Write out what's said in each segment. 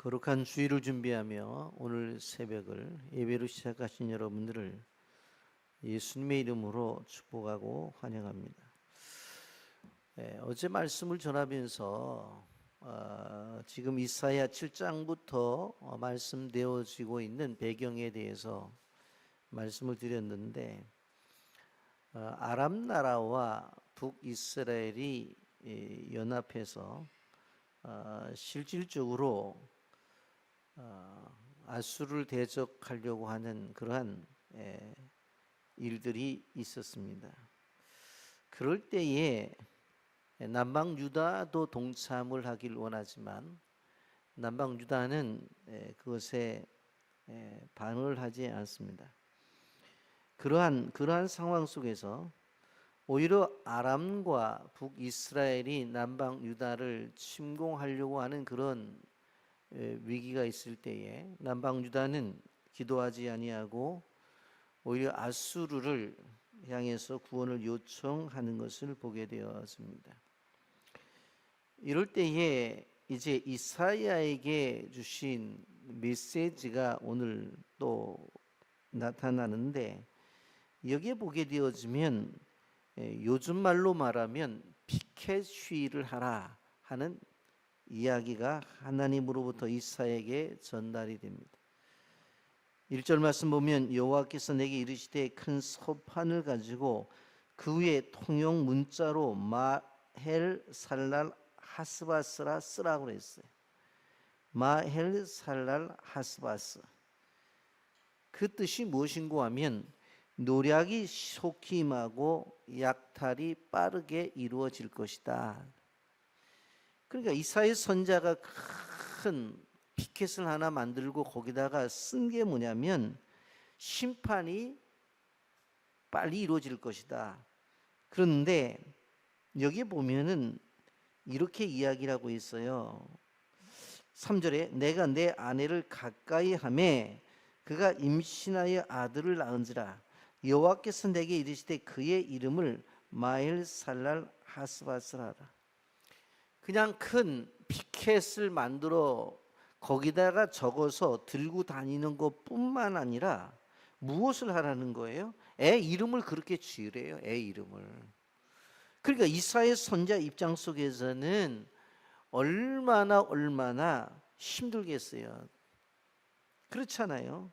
거룩한 주일을 준비하며 오늘 새벽을 예배로 시작하신 여러분들을 예수님의 이름으로 축복하고 환영합니다. 어제 말씀을 전하면서 지금 이사야 7장부터 말씀되어지고 있는 배경에 대해서 말씀을 드렸는데, 아람 나라와 북이스라엘이 연합해서 실질적으로 아수르를 대적하려고 하는 그러한 일들이 있었습니다. 그럴 때에 남방 유다도 동참을 하길 원하지만 남방 유다는 그것에 반응을 하지 않습니다. 그러한 상황 속에서 오히려 아람과 북이스라엘이 남방 유다를 침공하려고 하는 그런 위기가 있을 때에 남방 유다는 기도하지 아니하고 오히려 아수르를 향해서 구원을 요청하는 것을 보게 되었습니다. 이럴 때에 이제 이사야에게 주신 메시지가 오늘 또 나타나는데, 여기에 보게 되어지면 요즘 말로 말하면 피켓 시위를 하라 하는 이야기가 하나님으로부터 이사야에게 전달이 됩니다. 1절 말씀 보면 여호와께서 내게 이르시되 큰 서판을 가지고 그 위에 통용 문자로 마헬살랄 하스바스라 쓰라고 그랬어요. 마헬살랄 하스바스. 그 뜻이 무엇인고 하면 노략이 속히 임하고 약탈이 빠르게 이루어질 것이다. 그러니까 이사야 선자가 큰 피켓을 하나 만들고 거기다가 쓴 게 뭐냐면 심판이 빨리 이루어질 것이다. 그런데 여기 보면은 이렇게 이야기를 하고 있어요. 3절에 내가 내 아내를 가까이 하매 그가 임신하여 아들을 낳은지라 여호와께서 내게 이르시되 그의 이름을 마헬살랄 하스바스라 하라. 그냥 큰 피켓을 만들어 거기다가 적어서 들고 다니는 것뿐만 아니라 무엇을 하라는 거예요? 애 이름을 그렇게 지으래요. 애 이름을. 그러니까 이사야 선자 입장 속에서는 얼마나 힘들겠어요. 그렇잖아요.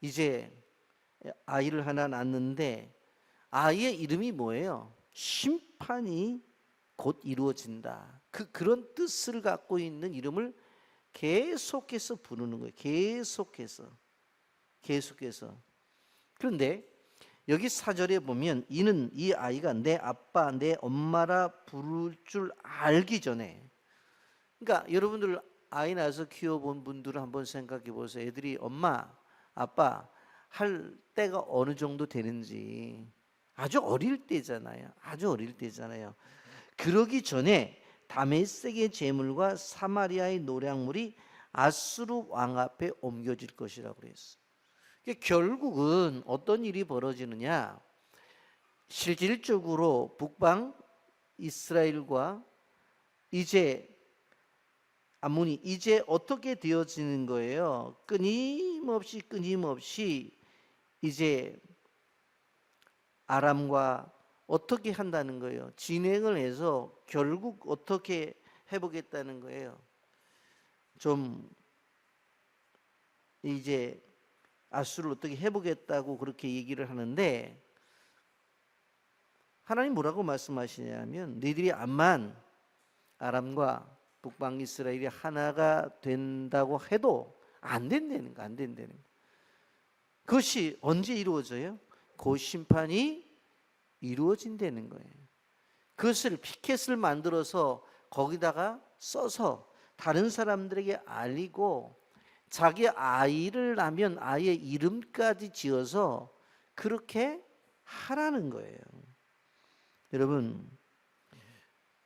이제 아이를 하나 낳는데 아이의 이름이 뭐예요? 심판이 곧 이루어진다. 그런 뜻을 갖고 있는 이름을 계속해서 부르는 거예요. 계속해서. 그런데 여기 4절에 보면 이는 이 아이가 내 아빠 내 엄마라 부를 줄 알기 전에, 그러니까 여러분들 아이 낳아서 키워본 분들은 한번 생각해 보세요. 애들이 엄마 아빠 할 때가 어느 정도 되는지. 아주 어릴 때잖아요. 그러기 전에 다메섹의 재물과 사마리아의 노략물이 아수르 왕 앞에 옮겨질 것이라고 그랬어요. 결국은 어떤 일이 벌어지느냐, 실질적으로 북방 이스라엘과 이제 아문이 이제 어떻게 되어지는 거예요? 끊임없이 이제 아람과 어떻게 한다는 거예요? 진행을 해서 결국 어떻게 해보겠다는 거예요? 좀 이제 아수르를 어떻게 해보겠다고 그렇게 얘기를 하는데, 하나님 뭐라고 말씀하시냐면 너희들이 암만 아람과 북방 이스라엘이 하나가 된다고 해도 안 된다는 거. 그것이 언제 이루어져요? 그 심판이 이루어진다는 거예요. 그것을 피켓을 만들어서 거기다가 써서 다른 사람들에게 알리고 자기 아이를 낳으면 아이의 이름까지 지어서 그렇게 하라는 거예요. 여러분,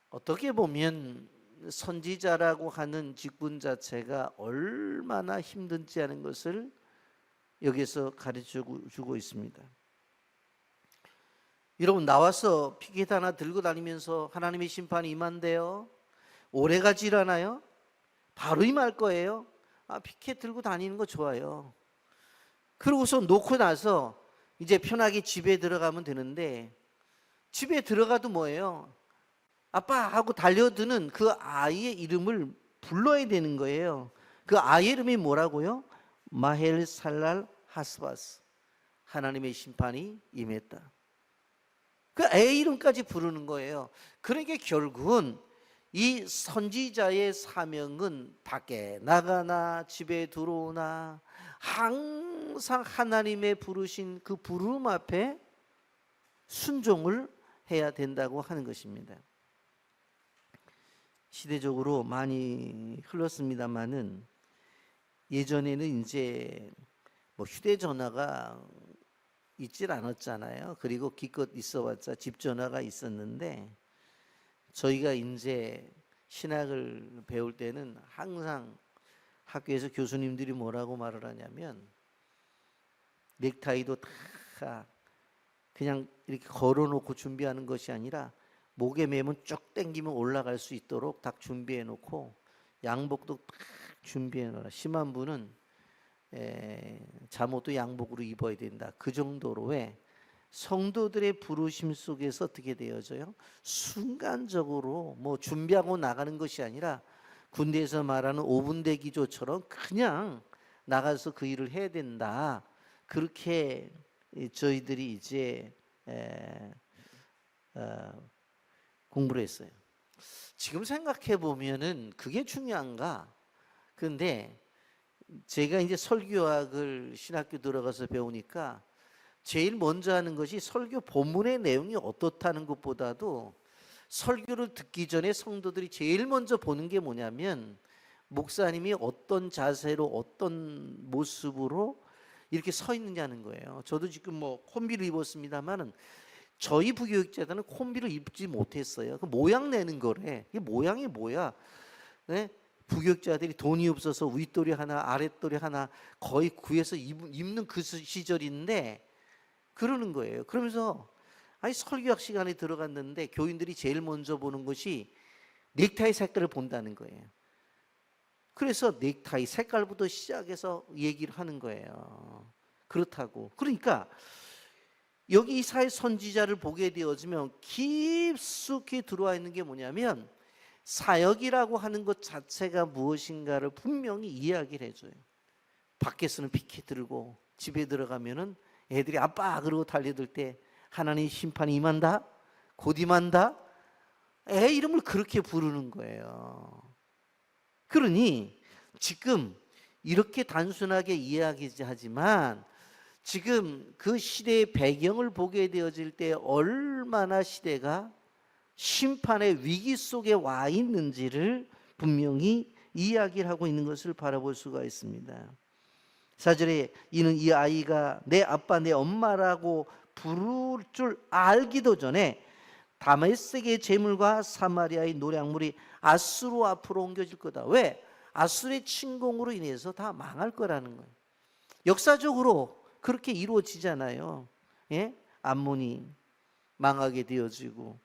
어떻게 보면 선지자라고 하는 직분 자체가 얼마나 힘든지 하는 것을 여기서 가르쳐주고 있습니다. 여러분, 나와서 피켓 하나 들고 다니면서 하나님의 심판이 임한대요. 오래가지 않아요? 바로 임할 거예요. 피켓 들고 다니는 거 좋아요. 그러고서 놓고 나서 이제 편하게 집에 들어가면 되는데, 집에 들어가도 뭐예요? 아빠 하고 달려드는 그 아이의 이름을 불러야 되는 거예요. 그 아이의 이름이 뭐라고요? 마헬 살랄 하스바스. 하나님의 심판이 임했다. 그 애 이름까지 부르는 거예요. 그러니까 결국은 이 선지자의 사명은 밖에 나가나 집에 들어오나 항상 하나님의 부르신 그 부름 앞에 순종을 해야 된다고 하는 것입니다. 시대적으로 많이 흘렀습니다만은, 예전에는 이제 뭐 휴대전화가 있질 않았잖아요. 그리고 기껏 있어봤자 집 전화가 있었는데, 저희가 이제 신학을 배울 때는 항상 학교에서 교수님들이 뭐라고 말을 하냐면, 넥타이도 다 그냥 이렇게 걸어놓고 준비하는 것이 아니라 목에 매면 쭉 당기면 올라갈 수 있도록 딱 준비해 놓고, 양복도 딱 준비해 놓으라. 심한 분은 잠옷도 양복으로 입어야 된다. 그 정도로의 성도들의 부르심 속에서 어떻게 되어져요? 순간적으로 뭐 준비하고 나가는 것이 아니라 군대에서 말하는 5분 대기조처럼 그냥 나가서 그 일을 해야 된다. 그렇게 저희들이 이제 공부를 했어요. 지금 생각해 보면은 그게 중요한가? 근데 제가 이제 설교학을 신학교 들어가서 배우니까 제일 먼저 하는 것이 설교 본문의 내용이 어떻다는 것보다도, 설교를 듣기 전에 성도들이 제일 먼저 보는 게 뭐냐면, 목사님이 어떤 자세로 어떤 모습으로 이렇게 서 있느냐는 거예요. 저도 지금 뭐 콤비를 입었습니다만은 저희 부교육자들은 콤비를 입지 못했어요. 그 모양 내는 거래. 이 모양이 뭐야? 네? 부교육자들이 돈이 없어서 윗도리 하나 아랫도리 하나 거의 구해서 입는 그 시절인데 그러는 거예요. 그러면서 설교학 시간에 들어갔는데 교인들이 제일 먼저 보는 것이 넥타이 색깔을 본다는 거예요. 그래서 넥타이 색깔부터 시작해서 얘기를 하는 거예요. 그렇다고. 그러니까 여기 이사야 선지자를 보게 되어지면 깊숙이 들어와 있는 게 뭐냐면, 사역이라고 하는 것 자체가 무엇인가를 분명히 이야기를 해줘요. 밖에서는 피켓 들고 집에 들어가면은 애들이 아빠 그러고 달려들 때 하나님 심판이 임한다, 곧 임한다, 애 이름을 그렇게 부르는 거예요. 그러니 지금 이렇게 단순하게 이야기하지만 지금 그 시대의 배경을 보게 되어질 때 얼마나 시대가 심판의 위기 속에 와 있는지를 분명히 이야기를 하고 있는 것을 바라볼 수가 있습니다. 4절에 이는 이 아이가 내 아빠 내 엄마라고 부를 줄 알기도 전에 다메섹의 재물과 사마리아의 노략물이 아수르 앞으로 옮겨질 거다. 왜? 아수르의 침공으로 인해서 다 망할 거라는 거예요. 역사적으로 그렇게 이루어지잖아요. 예? 암몬이 망하게 되어지고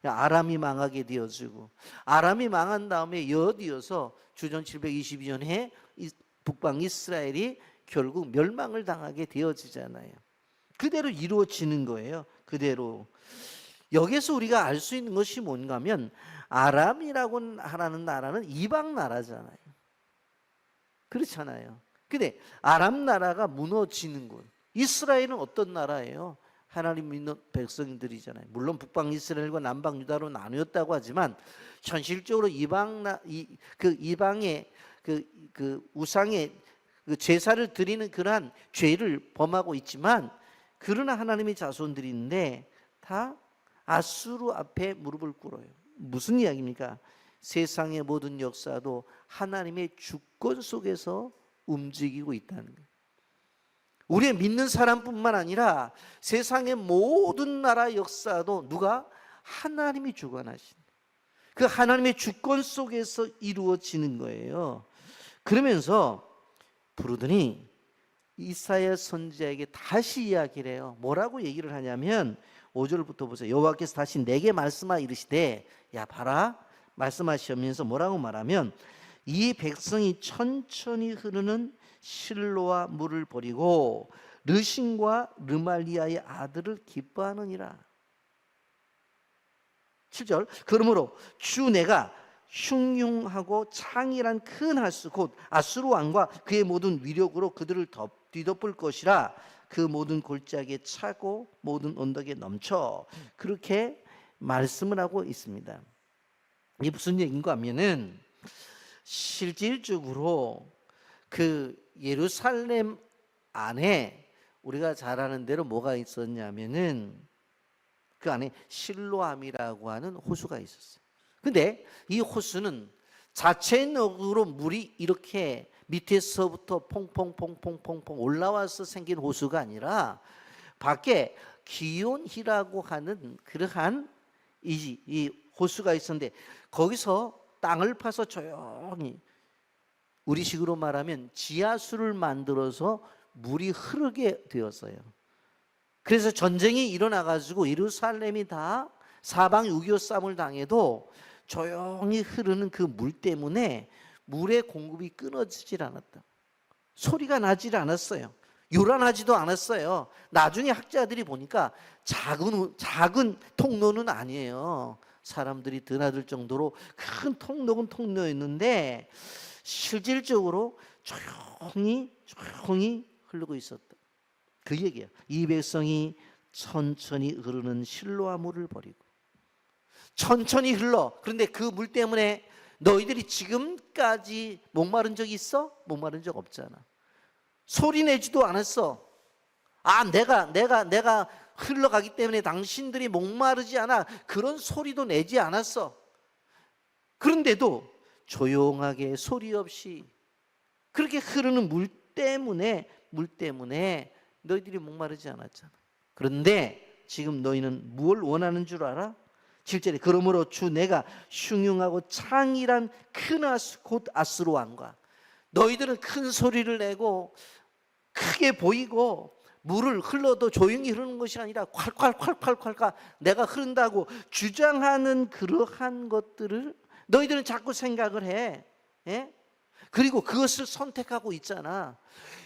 아람이 망하게 되어지고, 아람이 망한 다음에 이어서 주전 722년에 북방 이스라엘이 결국 멸망을 당하게 되어지잖아요. 그대로 이루어지는 거예요. 그대로. 여기서 우리가 알 수 있는 것이 뭔가 하면, 아람이라고 하는 나라는 이방 나라잖아요. 그렇잖아요. 근데 아람 나라가 무너지는 곳, 이스라엘은 어떤 나라예요? 하나님 믿는 백성들이잖아요. 물론 북방 이스라엘과 남방 유다로 나누었다고 하지만 현실적으로 이방의 그 우상의 그 제사를 드리는 그러한 죄를 범하고 있지만, 그러나 하나님의 자손들인데 다 아수르 앞에 무릎을 꿇어요. 무슨 이야기입니까? 세상의 모든 역사도 하나님의 주권 속에서 움직이고 있다는 거예요. 우리의 믿는 사람뿐만 아니라 세상의 모든 나라 역사도 누가? 하나님이 주관하신, 그 하나님의 주권 속에서 이루어지는 거예요. 그러면서 부르더니 이사야 선지자에게 다시 이야기를 해요. 뭐라고 얘기를 하냐면 5절부터 보세요. 여호와께서 다시 내게 말씀하 이르시되, 야 봐라, 말씀하시면서 뭐라고 말하면, 이 백성이 천천히 흐르는 실로와 물을 버리고 르신과 르말리아의 아들을 기뻐하느니라. 7절 그러므로 주 내가 흉흉하고 창이란 큰 하수 곧 아수르 왕과 그의 모든 위력으로 그들을 뒤덮을 것이라. 그 모든 골짜기에 차고 모든 언덕에 넘쳐. 그렇게 말씀을 하고 있습니다. 이게 무슨 얘기인가 하면은 실질적으로 그 예루살렘 안에 우리가 잘 아는 대로 뭐가 있었냐면은 그 안에 실로암이라고 하는 호수가 있었어요. 근데 이 호수는 자체적으로 물이 이렇게 밑에서부터 퐁퐁퐁퐁퐁 올라와서 생긴 호수가 아니라 밖에 기온이라고 하는 그러한 이 호수가 있었는데 거기서 땅을 파서 조용히 우리식으로 말하면 지하수를 만들어서 물이 흐르게 되었어요. 그래서 전쟁이 일어나가지고 예루살렘이 다 사방 6.25 싸움을 당해도 조용히 흐르는 그 물 때문에 물의 공급이 끊어지질 않았다. 소리가 나질 않았어요. 요란하지도 않았어요. 나중에 학자들이 보니까 작은 통로는 아니에요. 사람들이 드나들 정도로 큰 통로는 통로였는데 실질적으로 조용히 흐르고 있었다. 그 얘기예요. 이 백성이 천천히 흐르는 실로와 물을 버리고 천천히 흘러. 그런데 그 물 때문에 너희들이 지금까지 목마른 적 있어? 목마른 적 없잖아. 소리 내지도 않았어. 아, 내가 흘러가기 때문에 당신들이 목마르지 않아. 그런 소리도 내지 않았어. 그런데도 조용하게 소리 없이 그렇게 흐르는 물 때문에 너희들이 목마르지 않았잖아. 그런데 지금 너희는 뭘 원하는 줄 알아? 7절에 그러므로 주 내가 흉흉하고 창이란 큰 하수 곧 아수르 왕과 너희들은 큰 소리를 내고 크게 보이고 물을 흘러도 조용히 흐르는 것이 아니라 콸콸콸콸콸 내가 흐른다고 주장하는 그러한 것들을 너희들은 자꾸 생각을 해. 예? 그리고 그것을 선택하고 있잖아.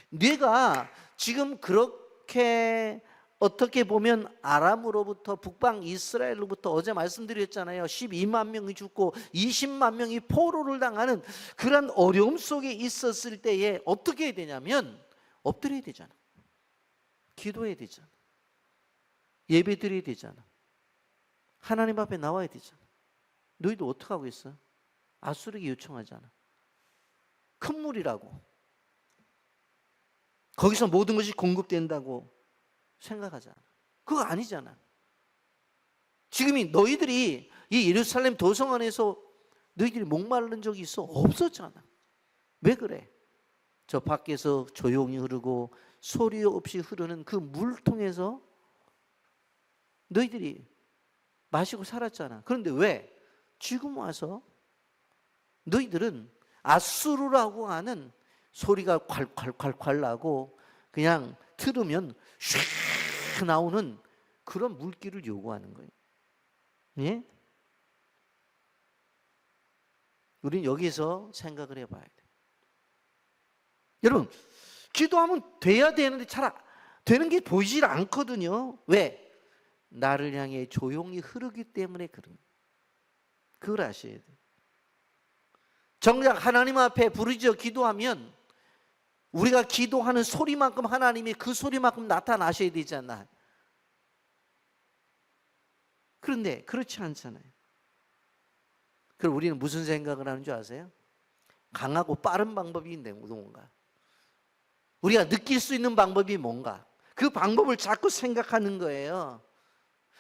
네가 지금 그렇게 어떻게 보면 아람으로부터 북방 이스라엘로부터 어제 말씀드렸잖아요. 12만 명이 죽고 20만 명이 포로를 당하는 그런 어려움 속에 있었을 때에 어떻게 해야 되냐면 엎드려야 되잖아. 기도해야 되잖아. 예배 드려야 되잖아. 하나님 앞에 나와야 되잖아. 너희도 어떻게 하고 있어? 아수르에게 요청하잖아. 큰 물이라고. 거기서 모든 것이 공급된다고 생각하잖아. 그거 아니잖아. 지금이 너희들이 이 예루살렘 도성 안에서 너희들이 목마른 적이 있어? 없었잖아. 왜 그래? 저 밖에서 조용히 흐르고 소리 없이 흐르는 그 물통에서 너희들이 마시고 살았잖아. 그런데 왜? 지금 와서 너희들은 아수르라고 하는 소리가 콸콸콸콸 나고 그냥 틀으면 슉 나오는 그런 물기를 요구하는 거예요. 예? 우린 여기서 생각을 해봐야 돼. 여러분, 기도하면 돼야 되는데 잘 되는 게 보이질 않거든요. 왜? 나를 향해 조용히 흐르기 때문에 그런. 그걸 아셔야 돼요. 정작 하나님 앞에 부르짖어 기도하면 우리가 기도하는 소리만큼 하나님이 그 소리만큼 나타나셔야 되잖아요. 그런데 그렇지 않잖아요. 그럼 우리는 무슨 생각을 하는 줄 아세요? 강하고 빠른 방법이 뭔가? 우리가 느낄 수 있는 방법이 뭔가? 그 방법을 자꾸 생각하는 거예요.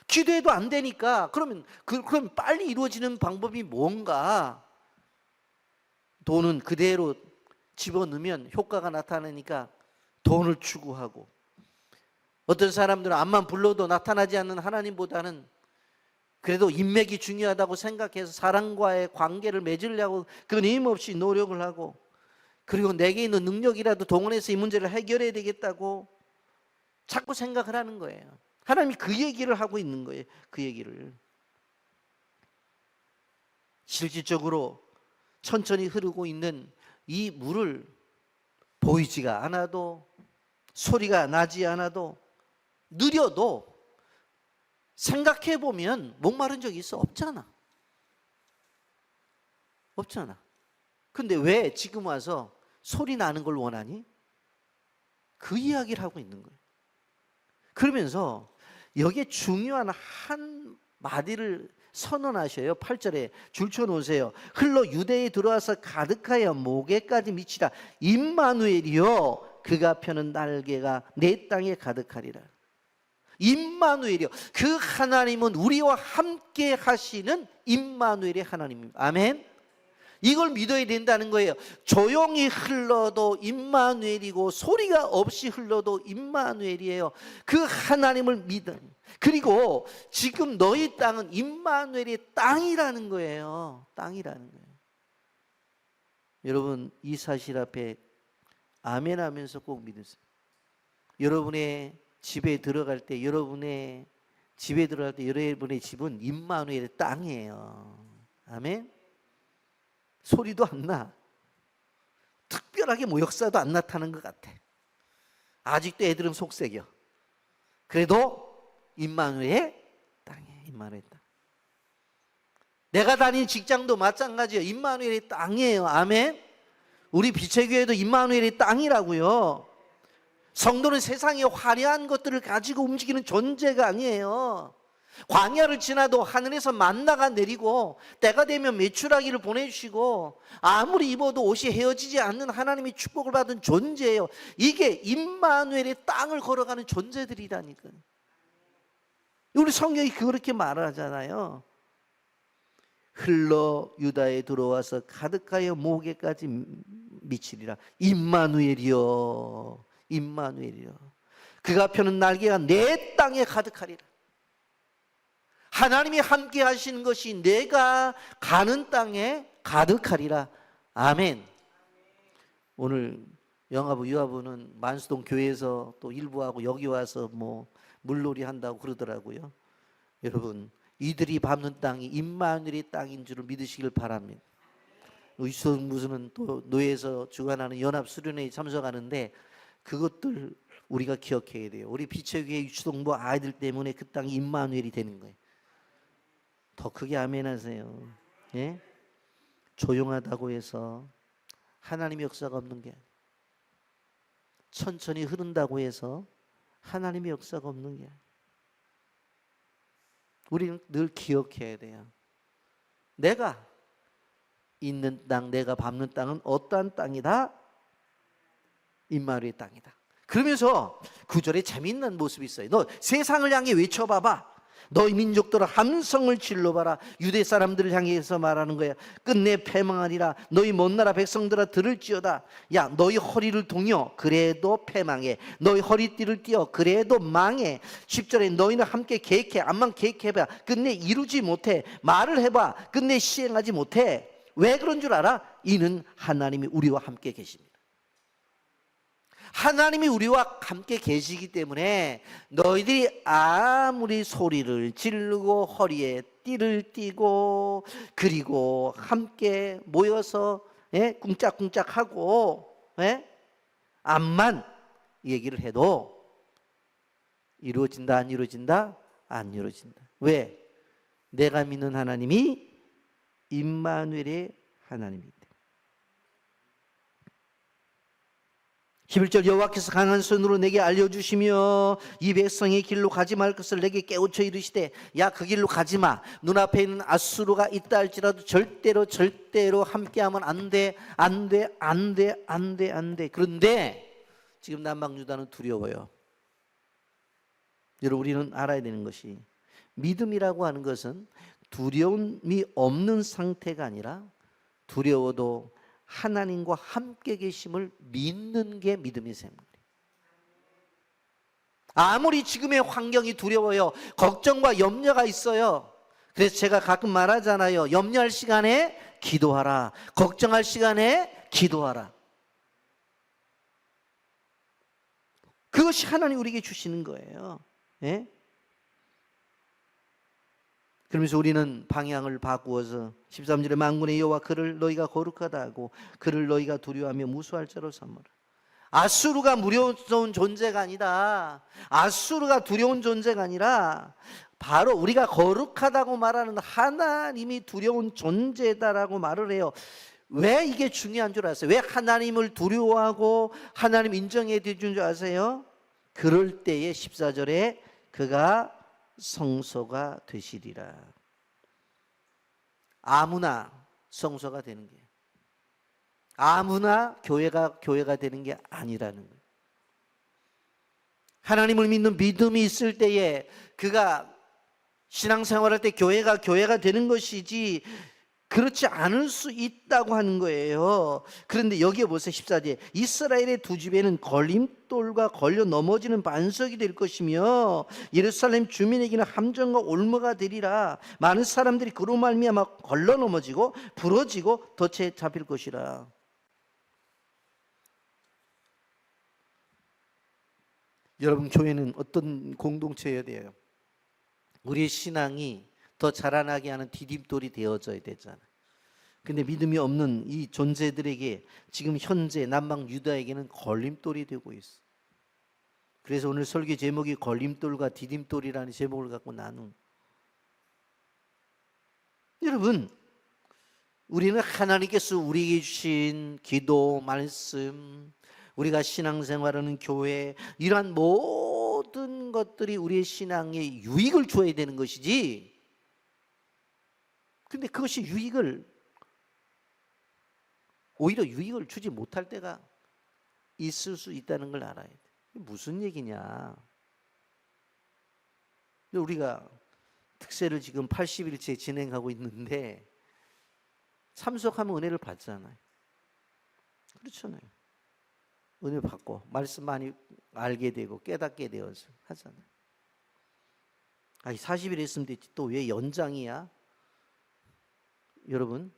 기도해도 안 되니까 그럼 빨리 이루어지는 방법이 뭔가? 돈은 그대로 집어넣으면 효과가 나타나니까 돈을 추구하고, 어떤 사람들은 암만 불러도 나타나지 않는 하나님보다는 그래도 인맥이 중요하다고 생각해서 사람과의 관계를 맺으려고 끊임없이 노력을 하고, 그리고 내게 있는 능력이라도 동원해서 이 문제를 해결해야 되겠다고 자꾸 생각을 하는 거예요. 하나님이 그 얘기를 하고 있는 거예요. 그 얘기를. 실질적으로 천천히 흐르고 있는 이 물을 보이지가 않아도, 소리가 나지 않아도, 느려도 생각해 보면 목마른 적이 있어? 없잖아. 없잖아. 근데 왜 지금 와서 소리 나는 걸 원하니? 그 이야기를 하고 있는 거예요. 그러면서 여기에 중요한 한 마디를 선언하셔요. 8절에 줄쳐 놓으세요. 흘러 유대에 들어와서 가득하여 목에까지 미치라. 임마누엘이여, 그가 펴는 날개가 내 땅에 가득하리라. 임마누엘이요, 그 하나님은 우리와 함께 하시는 임마누엘의 하나님입니다. 아멘. 이걸 믿어야 된다는 거예요. 조용히 흘러도 임마누엘이고 소리가 없이 흘러도 임마누엘이에요. 그 하나님을 믿음. 그리고 지금 너희 땅은 임마누엘의 땅이라는 거예요. 땅이라는 거예요. 여러분, 이 사실 앞에 아멘 하면서 꼭 믿으세요. 여러분의 집에 들어갈 때, 여러분의 집은 임마누엘의 땅이에요. 아멘. 소리도 안 나. 특별하게 뭐 역사도 안 나타나는 것 같아. 아직도 애들은 속색이요. 그래도 임마누엘의 땅이에요. 임마누엘의 땅. 내가 다니는 직장도 마찬가지예요. 임마누엘의 땅이에요. 아멘. 우리 빛의 교회도 임마누엘의 땅이라고요. 성도는 세상의 화려한 것들을 가지고 움직이는 존재가 아니에요. 광야를 지나도 하늘에서 만나가 내리고 때가 되면 메추라기를 보내주시고 아무리 입어도 옷이 헤어지지 않는 하나님의 축복을 받은 존재예요. 이게 임마누엘의 땅을 걸어가는 존재들이라니까요. 우리 성경이 그렇게 말하잖아요. 흘러 유다에 들어와서 가득하여 목에까지 미치리라. 임마누엘이여, 임마누엘이여, 그가 펴는 날개가 내 땅에 가득하리라. 하나님이 함께 하시는 것이 내가 가는 땅에 가득하리라. 아멘. 오늘 영화부 유아부는 만수동 교회에서 또 일부하고 여기 와서 뭐 물놀이 한다고 그러더라고요. 여러분, 이들이 밟는 땅이 임마누엘의 땅인 줄을 믿으시길 바랍니다. 유수무수는 또 노예에서 주관하는 연합수련회에 참석하는데 그것들 우리가 기억해야 돼요. 우리 빛의 교회 유치동부 아이들 때문에 그 땅이 임마누엘이 되는 거예요. 더 크게 아멘 하세요. 예? 조용하다고 해서 하나님의 역사가 없는 게 아니에요. 천천히 흐른다고 해서 하나님의 역사가 없는 게 아니에요. 우리는 늘 기억해야 돼요. 내가 있는 땅, 내가 밟는 땅은 어떠한 땅이다? 임마누엘의 땅이다. 그러면서 9절에 재미있는 모습이 있어요. 너 세상을 향해 외쳐봐봐. 너희 민족들아 함성을 질러봐라. 유대 사람들을 향해서 말하는 거야. 끝내 패망하리라. 너희 먼 나라 백성들아 들을지어다. 야, 너희 허리를 동여 그래도 패망해. 너희 허리띠를 띄어 그래도 망해. 10절에 너희는 함께 계획해. 암만 계획해봐 끝내 이루지 못해. 말을 해봐 끝내 시행하지 못해. 왜 그런 줄 알아? 이는 하나님이 우리와 함께 계십니다. 하나님이 우리와 함께 계시기 때문에 너희들이 아무리 소리를 지르고 허리에 띠를 띠고 그리고 함께 모여서 꿍짝꿍짝하고 암만 얘기를 해도 이루어진다 안 이루어진다? 안 이루어진다. 왜? 내가 믿는 하나님이 임마누엘의 하나님이다. 11절 여호와께서 강한 손으로 내게 알려주시며 이 백성의 길로 가지 말 것을 내게 깨우쳐 이르시되 야, 그 길로 가지마. 눈앞에 있는 아수르가 있다 할지라도 절대로 함께하면 안 돼. 그런데 지금 남방유다는 두려워요. 여러분, 우리는 알아야 되는 것이 믿음이라고 하는 것은 두려움이 없는 상태가 아니라 두려워도 하나님과 함께 계심을 믿는 게 믿음의 생활이에요. 아무리 지금의 환경이 두려워요. 걱정과 염려가 있어요. 그래서 제가 가끔 말하잖아요. 염려할 시간에 기도하라. 걱정할 시간에 기도하라. 그것이 하나님 우리에게 주시는 거예요. 예? 그러면서 우리는 방향을 바꾸어서 13절에 만군의 여호와 그를 너희가 거룩하다 하고 그를 너희가 두려워하며 무수할 자로 삼으라. 아수르가 무서운 존재가 아니다. 아수르가 두려운 존재가 아니라 바로 우리가 거룩하다고 말하는 하나님이 두려운 존재다라고 말을 해요. 왜 이게 중요한 줄 아세요? 왜 하나님을 두려워하고 하나님 인정해 주는 줄 아세요? 그럴 때에 14절에 그가 성소가 되시리라. 아무나 성소가 되는 게, 아무나 교회가 되는 게 아니라는 거예요. 하나님을 믿는 믿음이 있을 때에 그가 신앙생활할 때 교회가 되는 것이지 그렇지 않을 수 있다고 하는 거예요. 그런데 여기에 보세요. 14절에 이스라엘의 두 집에는 걸림돌과 걸려 넘어지는 반석이 될 것이며 예루살렘 주민에게는 함정과 올무가 되리라. 많은 사람들이 그로 말미암아 걸러 넘어지고 부러지고 덫에 잡힐 것이라. 여러분, 교회는 어떤 공동체여야 돼요? 우리의 신앙이 더 자라나게 하는 디딤돌이 되어져야 되잖아요. 근데 믿음이 없는 이 존재들에게 지금 현재 남방 유다에게는 걸림돌이 되고 있어. 그래서 오늘 설교 제목이 걸림돌과 디딤돌이라는 제목을 갖고 나눈. 여러분, 우리는 하나님께서 우리에게 주신 기도, 말씀, 우리가 신앙생활하는 교회, 이러한 모든 것들이 우리의 신앙에 유익을 줘야 되는 것이지. 근데 그것이 오히려 유익을 주지 못할 때가 있을 수 있다는 걸 알아야 돼. 무슨 얘기냐? 우리가 특세를 지금 80일째 진행하고 있는데 참석하면 은혜를 받잖아요. 그렇잖아요. 은혜 받고 말씀 많이 알게 되고 깨닫게 되어서 하잖아요. 40일 했으면 됐지 또 왜 연장이야? 여러분,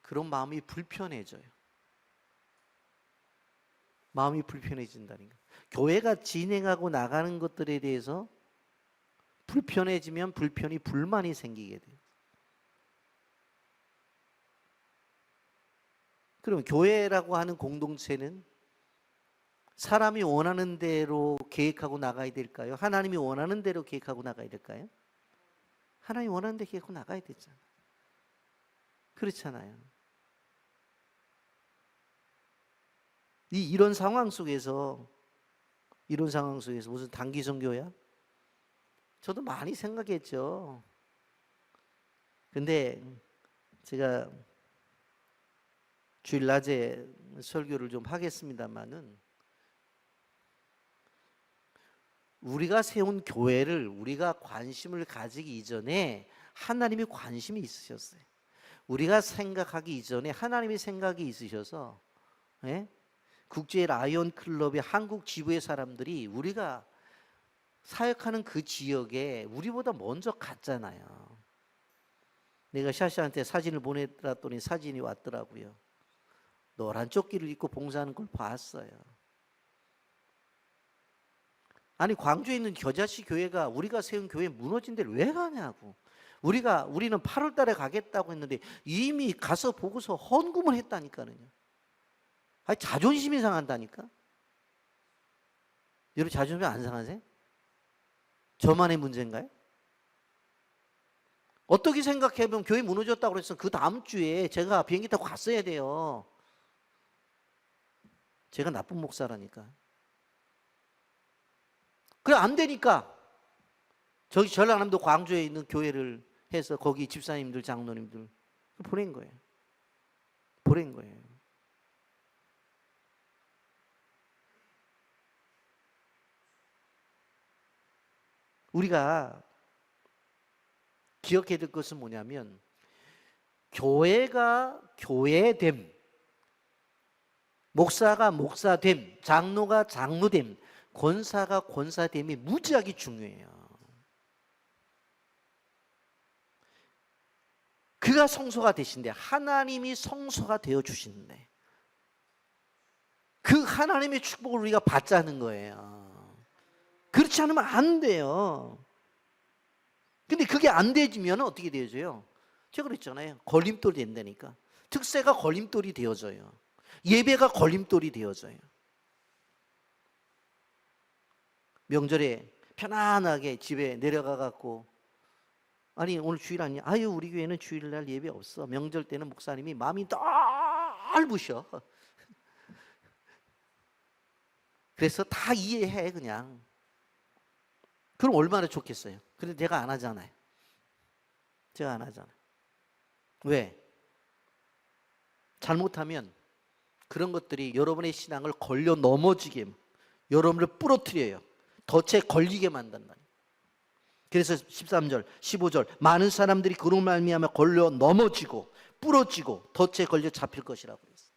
그런 마음이 불편해져요. 마음이 불편해진다니까. 교회가 진행하고 나가는 것들에 대해서 불편해지면 불만이 생기게 돼요. 그럼 교회라고 하는 공동체는 사람이 원하는 대로 계획하고 나가야 될까요? 하나님이 원하는 대로 계획하고 나가야 될까요? 하나님이 원하는 대로 계획하고 나가야 되잖아요. 그렇잖아요. 이런 상황 속에서 무슨 단기 선교야? 저도 많이 생각했죠. 근데 제가 주일 낮에 설교를 좀 하겠습니다만은 우리가 세운 교회를 우리가 관심을 가지기 이전에 하나님이 관심이 있으셨어요. 우리가 생각하기 이전에 하나님이 생각이 있으셔서 국제 라이언 클럽의 한국 지부의 사람들이 우리가 사역하는 그 지역에 우리보다 먼저 갔잖아요. 내가 샤샤한테 사진을 보내드렸더니 사진이 왔더라고요. 노란 조끼를 입고 봉사하는 걸 봤어요. 아니, 광주에 있는 겨자씨 교회가 우리가 세운 교회 무너진 데를 왜 가냐고. 우리는 8월 달에 가겠다고 했는데 이미 가서 보고서 헌금을 했다니까요. 자존심이 상한다니까. 여러분, 자존심 안 상하세요? 저만의 문제인가요? 어떻게 생각해보면 교회 무너졌다고 그래서 그 다음 주에 제가 비행기 타고 갔어야 돼요. 제가 나쁜 목사라니까. 그래, 안 되니까 저기 전라남도 광주에 있는 교회를 해서 거기 집사님들, 장로님들 보낸 거예요. 우리가 기억해야 될 것은 뭐냐면 교회가 교회됨, 목사가 목사됨, 장로가 장로됨, 권사가 권사됨이 무지하게 중요해요. 그가 성소가 되신데 하나님이 성소가 되어 주시는데 그 하나님의 축복을 우리가 받자는 거예요. 그렇지 않으면 안 돼요. 근데 그게 안 되지면 어떻게 되어져요? 제가 그랬잖아요. 걸림돌이 된다니까. 특세가 걸림돌이 되어져요. 예배가 걸림돌이 되어져요. 명절에 편안하게 집에 내려가 갖고, 아니 오늘 주일 아니야? 아유 우리 교회는 주일날 예배 없어. 명절 때는 목사님이 마음이 넓으셔. 그래서 다 이해해 그냥. 그럼 얼마나 좋겠어요. 근데 제가 안 하잖아요. 제가 안 하잖아요. 왜? 잘못하면 그런 것들이 여러분의 신앙을 걸려 넘어지게, 여러분을 부러뜨려요. 덫에 걸리게 만든다. 그래서 13절, 15절 많은 사람들이 그로 말미암아 걸려 넘어지고 부러지고 덫에 걸려 잡힐 것이라고 했어요.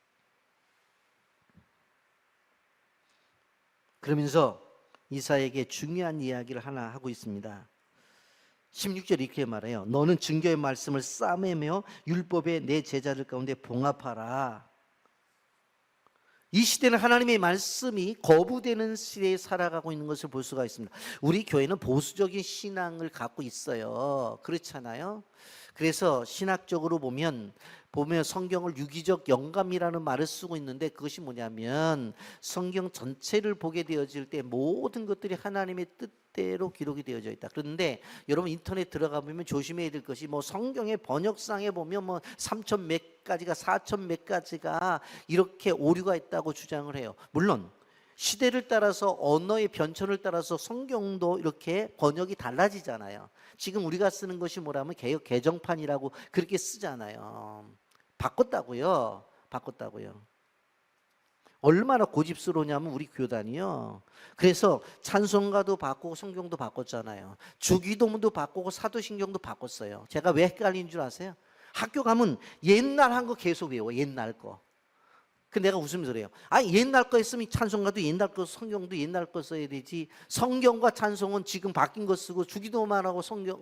그러면서 이사야에게 중요한 이야기를 하나 하고 있습니다. 16절 이렇게 말해요. 너는 증거의 말씀을 싸매며 율법에 내 제자들 가운데 봉합하라. 이 시대는 하나님의 말씀이 거부되는 시대에 살아가고 있는 것을 볼 수가 있습니다. 우리 교회는 보수적인 신앙을 갖고 있어요. 그렇잖아요. 그래서 신학적으로 보면 성경을 유기적 영감이라는 말을 쓰고 있는데, 그것이 뭐냐면 성경 전체를 보게 되어질 때 모든 것들이 하나님의 뜻대로 기록이 되어져 있다. 그런데 여러분 인터넷 들어가 보면 조심해야 될 것이, 성경의 번역상에 보면 3천 몇 가지가 4천 몇 가지가 이렇게 오류가 있다고 주장을 해요. 물론 시대를 따라서 언어의 변천을 따라서 성경도 이렇게 번역이 달라지잖아요. 지금 우리가 쓰는 것이 뭐라면 개역 개정판이라고 그렇게 쓰잖아요. 바꿨다고요. 얼마나 고집스러우냐면 우리 교단이요. 그래서 찬송가도 바꾸고 성경도 바꿨잖아요. 주기도문도 바꾸고 사도신경도 바꿨어요. 제가 왜 헷갈리는 줄 아세요? 학교 가면 옛날 한 거 계속 외워. 옛날 거. 그 내가 웃으면서 그래요. 아니 옛날 거 했으면 찬송가도 옛날 거, 성경도 옛날 거 써야 되지. 성경과 찬송은 지금 바뀐 거 쓰고 주기도만 하고 성경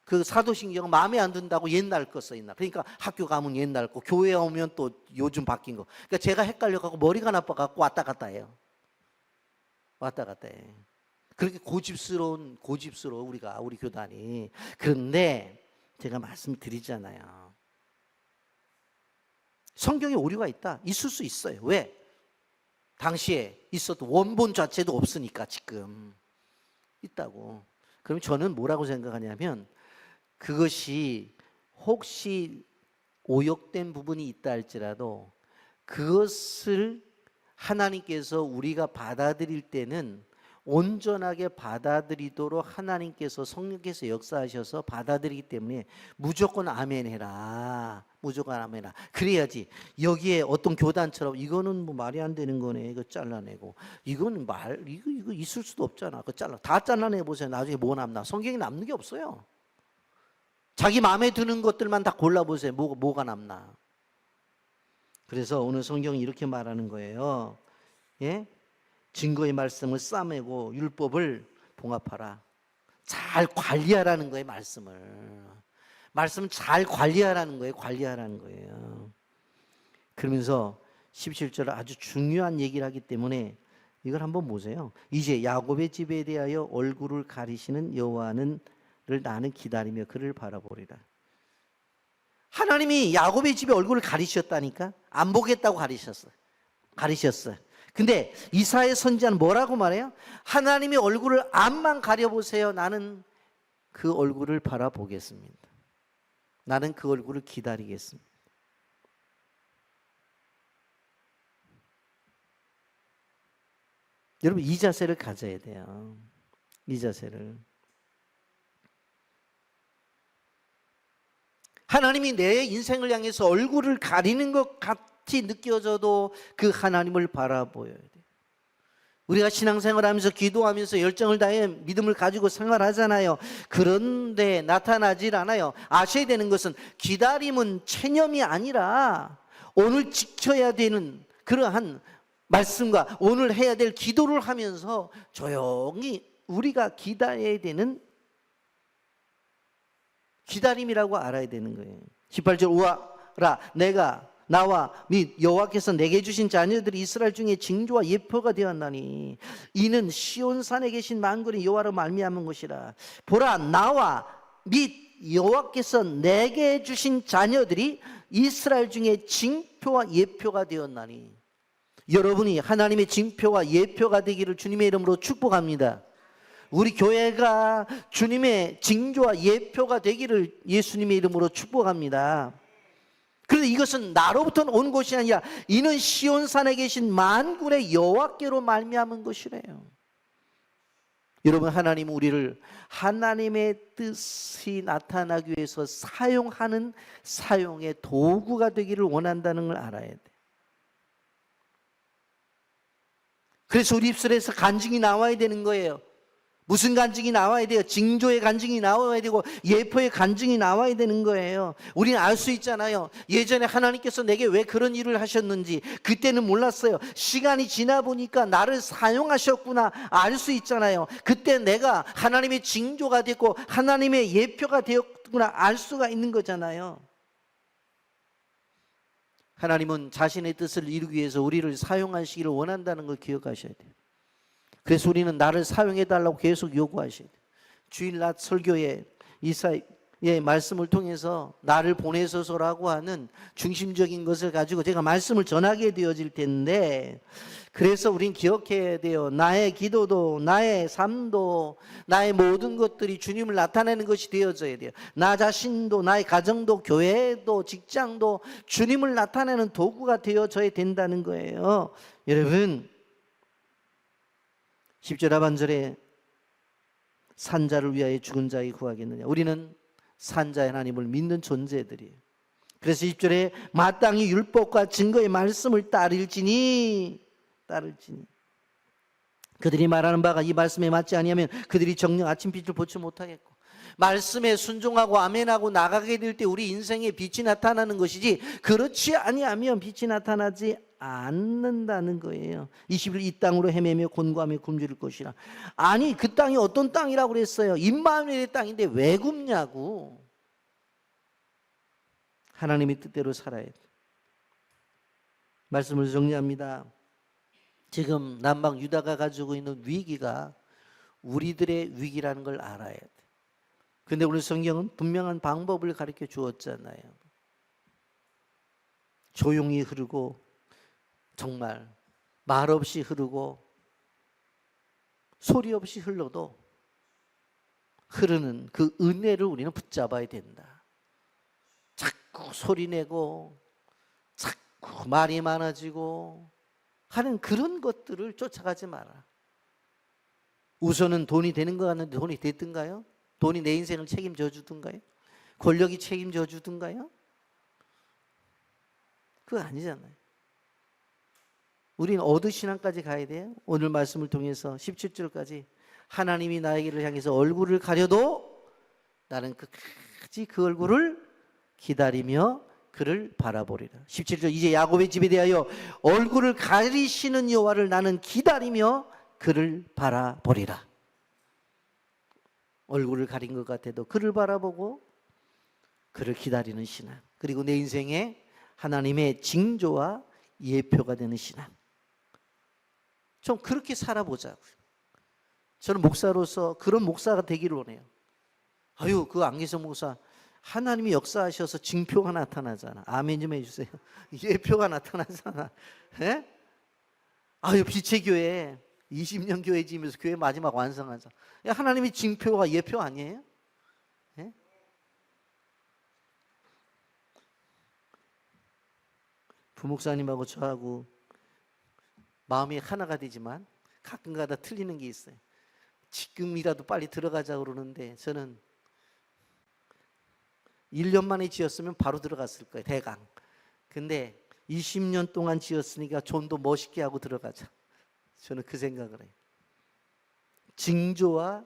그 사도신경은 마음에 안 든다고 옛날 거 써 있나. 그러니까 학교 가면 옛날 거, 교회 오면 또 요즘 바뀐 거. 그러니까 제가 헷갈려갖고 머리가 나빠갖고 왔다 갔다 해요. 그렇게 고집스러워 우리 교단이. 그런데 제가 말씀드리잖아요. 성경에 오류가 있다. 있을 수 있어요. 왜? 당시에 있어도 원본 자체도 없으니까 지금 있다고. 그럼 저는 뭐라고 생각하냐면, 그것이 혹시 오역된 부분이 있다 할지라도 그것을 하나님께서 우리가 받아들일 때는 온전하게 받아들이도록 하나님께서 성령께서 역사하셔서 받아들이기 때문에 무조건 아멘 해라. 그래야지 여기에 어떤 교단처럼 이거는 말이 안 되는 거네, 이거 잘라내고, 이거는 이거 있을 수도 없잖아, 그거 다 잘라내 보세요. 나중에 뭐 남나? 성경에 남는 게 없어요. 자기 마음에 드는 것들만 다 골라보세요. 뭐가 남나? 그래서 오늘 성경이 이렇게 말하는 거예요. 예? 증거의 말씀을 싸매고 율법을 봉합하라. 잘 관리하라는 거예요. 말씀은 잘 관리하라는 거예요. 그러면서 17절에 아주 중요한 얘기를 하기 때문에 이걸 한번 보세요. 이제 야곱의 집에 대하여 얼굴을 가리시는 여호와를 나는 기다리며 그를 바라보리라. 하나님이 야곱의 집에 얼굴을 가리셨다니까. 안 보겠다고 가리셨어요. 근데 이사야 선지자는 뭐라고 말해요? 하나님의 얼굴을 앞만 가려보세요. 나는 그 얼굴을 바라보겠습니다. 나는 그 얼굴을 기다리겠습니다. 여러분 이 자세를 가져야 돼요. 이 자세를. 하나님이 내 인생을 향해서 얼굴을 가리는 것 같이 느껴져도 그 하나님을 바라보여야 돼요. 우리가 신앙생활하면서 기도하면서 열정을 다해 믿음을 가지고 생활하잖아요. 그런데 나타나질 않아요. 아셔야 되는 것은 기다림은 체념이 아니라 오늘 지켜야 되는 그러한 말씀과 오늘 해야 될 기도를 하면서 조용히 우리가 기다려야 되는 기다림이라고 알아야 되는 거예요. 18절 우하라 내가 나와 및 여호와께서 내게 주신 자녀들이 이스라엘 중에 징조와 예표가 되었나니 이는 시온산에 계신 만군의 여호와로 말미암은 것이라. 보라, 나와 및 여호와께서 내게 주신 자녀들이 이스라엘 중에 징표와 예표가 되었나니. 여러분이 하나님의 징표와 예표가 되기를 주님의 이름으로 축복합니다. 우리 교회가 주님의 징조와 예표가 되기를 예수님의 이름으로 축복합니다. 그런데 이것은 나로부터 온 것이 아니라 이는 시온산에 계신 만군의 여호와께로 말미암은 것이래요. 여러분, 하나님은 우리를 하나님의 뜻이 나타나기 위해서 사용하는 사용의 도구가 되기를 원한다는 걸 알아야 돼. 그래서 우리 입술에서 간증이 나와야 되는 거예요. 무슨 간증이 나와야 돼요? 징조의 간증이 나와야 되고 예표의 간증이 나와야 되는 거예요. 우리는 알 수 있잖아요. 예전에 하나님께서 내게 왜 그런 일을 하셨는지 그때는 몰랐어요. 시간이 지나 보니까 나를 사용하셨구나 알 수 있잖아요. 그때 내가 하나님의 징조가 됐고 하나님의 예표가 되었구나 알 수가 있는 거잖아요. 하나님은 자신의 뜻을 이루기 위해서 우리를 사용하시기를 원한다는 걸 기억하셔야 돼요. 그래서 우리는 나를 사용해달라고 계속 요구하셔야 돼요. 주일 낮 설교에 이사야의 말씀을 통해서 나를 보내소서라고 하는 중심적인 것을 가지고 제가 말씀을 전하게 되어질 텐데, 그래서 우린 기억해야 돼요. 나의 기도도 나의 삶도 나의 모든 것들이 주님을 나타내는 것이 되어져야 돼요. 나 자신도 나의 가정도 교회도 직장도 주님을 나타내는 도구가 되어져야 된다는 거예요. 여러분, 10절 하반절에 산자를 위하여 죽은 자에게 구하겠느냐. 우리는 산자의 하나님을 믿는 존재들이에요. 그래서 10절에 마땅히 율법과 증거의 말씀을 따를지니 그들이 말하는 바가 이 말씀에 맞지 아니하면 그들이 정녕 아침빛을 보지 못하겠고, 말씀에 순종하고 아멘하고 나가게 될 때 우리 인생에 빛이 나타나는 것이지, 그렇지 아니하면 빛이 나타나지 않는다는 거예요. 20일 이 땅으로 헤매며 곤고하며 굶주릴 것이라. 아니, 그 땅이 어떤 땅이라고 그랬어요? 임마누엘의 땅인데 왜 굶냐고. 하나님의 뜻대로 살아야 돼. 말씀을 정리합니다. 지금 남방 유다가 가지고 있는 위기가 우리들의 위기라는 걸 알아야 돼. 근데 오늘 성경은 분명한 방법을 가르쳐 주었잖아요. 조용히 흐르고 정말 말 없이 흐르고 소리 없이 흘러도 흐르는 그 은혜를 우리는 붙잡아야 된다. 자꾸 소리내고 자꾸 말이 많아지고 하는 그런 것들을 쫓아가지 마라. 우선은 돈이 되는 것 같는데 돈이 됐든가요? 돈이 내 인생을 책임져 주든가요? 권력이 책임져 주든가요? 그거 아니잖아요. 우리는 어느 신앙까지 가야 돼요? 오늘 말씀을 통해서 17절까지 하나님이 나에게를 향해서 얼굴을 가려도 나는 끝까지 그 얼굴을 기다리며 그를 바라보리라. 17절, 이제 야곱의 집에 대하여 얼굴을 가리시는 여호와를 나는 기다리며 그를 바라보리라. 얼굴을 가린 것 같아도 그를 바라보고 그를 기다리는 신앙, 그리고 내 인생에 하나님의 징조와 예표가 되는 신앙, 좀 그렇게 살아보자고요. 저는 목사로서 그런 목사가 되기를 원해요. 아유, 그 안기성 목사 하나님이 역사하셔서 징표가 나타나잖아. 아멘 좀 해주세요. 예표가 나타나잖아. 에? 아유, 빛의 교회 20년 교회 지으면서 교회 마지막 완성하자. 하나님이 징표가 예표 아니에요? 에? 부목사님하고 저하고 마음이 하나가 되지만 가끔가다 틀리는 게 있어요. 지금이라도 빨리 들어가자 그러는데 저는 1년 만에 지었으면 바로 들어갔을 거예요, 대강. 근데 20년 동안 지었으니까 좀 더 멋있게 하고 들어가자. 저는 그 생각을 해요. 징조와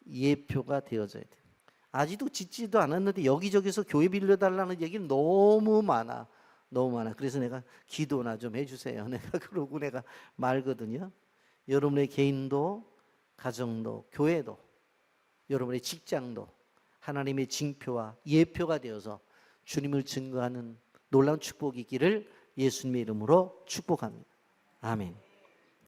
예표가 되어져야 돼요. 아직도 짓지도 않았는데 여기저기서 교회 빌려달라는 얘기는 너무 많아. 너무 많아. 그래서 내가 기도나 좀 해주세요. 내가 그러고 내가 말거든요. 여러분의 개인도, 가정도, 교회도, 여러분의 직장도 하나님의 징표와 예표가 되어서 주님을 증거하는 놀라운 축복이기를 예수님의 이름으로 축복합니다. 아멘.